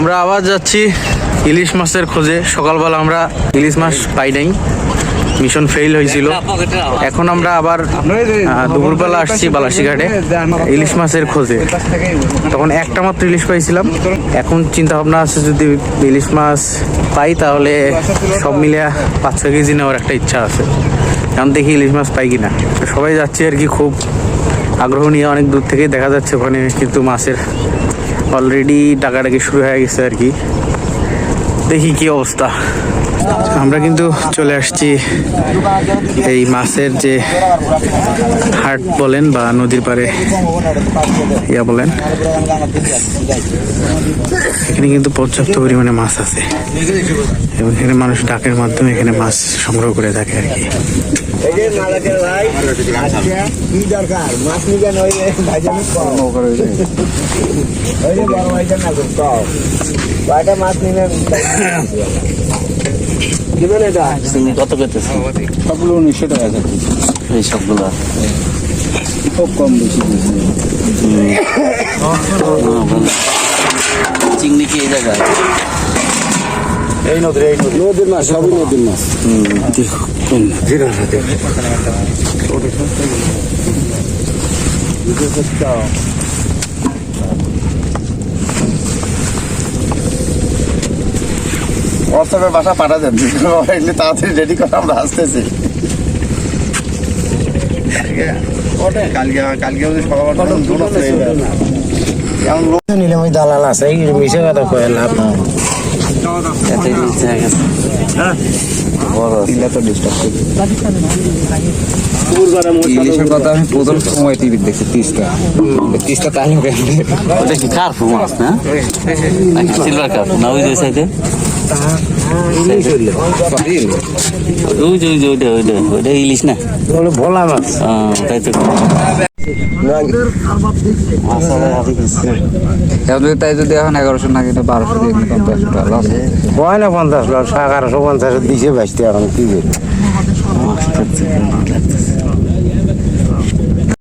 আমরা আবার যাচ্ছি ইলিশ মাছের খোঁজে। সকালবেলা আমরা ইলিশ মাছ পাই নাই, মিশন ফেল হয়েছিল। এখন আমরা আবার দুপুরবেলা আসছি বালাসিঘাটে ইলিশ মাছের খোঁজে। তখন একটা মাত্র ইলিশ পাইছিলাম। এখন চিন্তা ভাবনা আছে যদি ইলিশ মাছ পাই তাহলে সব মিলিয়ে 5-6 কেজি নেওয়ার একটা ইচ্ছা আছে। এখন দেখি ইলিশ মাছ পাই কিনা। সবাই যাচ্ছে আর কি, খুব আগ্রহ নিয়ে। অনেক দূর থেকেই দেখা যাচ্ছে ওখানে, কিন্তু মাছের অলরেডি ডাকাডাকি শুরু হয়ে গেছে আর কি। দেখি কি অবস্থা। আমরা কিন্তু চলে আসছি এই মাছের যে হাট বলেন বা নদীর পাড়ে ইয়া বলেন, এখানে কিন্তু পর্যাপ্ত পরিমাণে মাছ আছে এবং এখানে মানুষ ডাকের মাধ্যমে এখানে মাছ সংগ্রহ করে থাকে আর কি। কত করতেছে? সবগুলো 1900 টাকা। এই সবগুলো খুব কম বেশি। চিংড়ি কি এই জায়গায়? এই নদীর মাছ, সবই নদীর মাছ। হোয়াটসঅ্যাপে বাসা পাঠা দেন, এগুলি তাড়াতাড়ি রেডি করে আমরা আসতেছি। নিলে ওই দালাল আছে, মিশে কথা কয়ে লাভ না। ইলিশের কথা আমি প্রথম সময় টিভি দেখছি, তিস্তা তাই ওটা কি কার্প মাছ না? সিলভার কার্প না? ওই যে সাইডে ওইটা ইলিশ না, ভোলা মাছ। তাই তো তাই যদি এখন 1100 না কিনে 1200 দিয়ে 50 টাকা লস হয় না। 50 লস 1150 দিছে 22 এখন কি